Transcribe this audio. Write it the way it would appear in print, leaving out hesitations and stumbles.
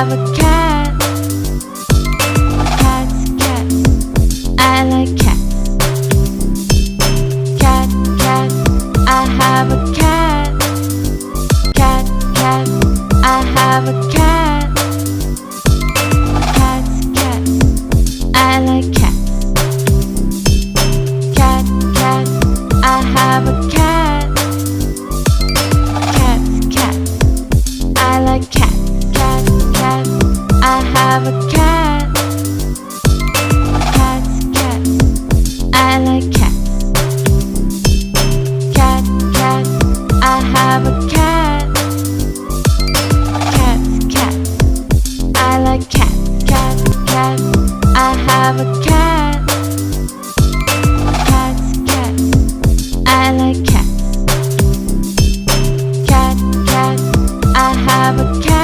have a cat. Cats, cats, I like cats. Cat, cat, I have a cat. Cat, cat, I have a cat. Cats, cats, I like cats. Cat, cat, I have a cat. Cats, cats, I like cats. Cat, cat, I have a cat. Cats, cats, I like cats. Cat, cat, I have a cat. Cats, cats, I like cats. Cat, cat, I have a cat. Cats, cats, I like cats. Cat, cat, I have a cat.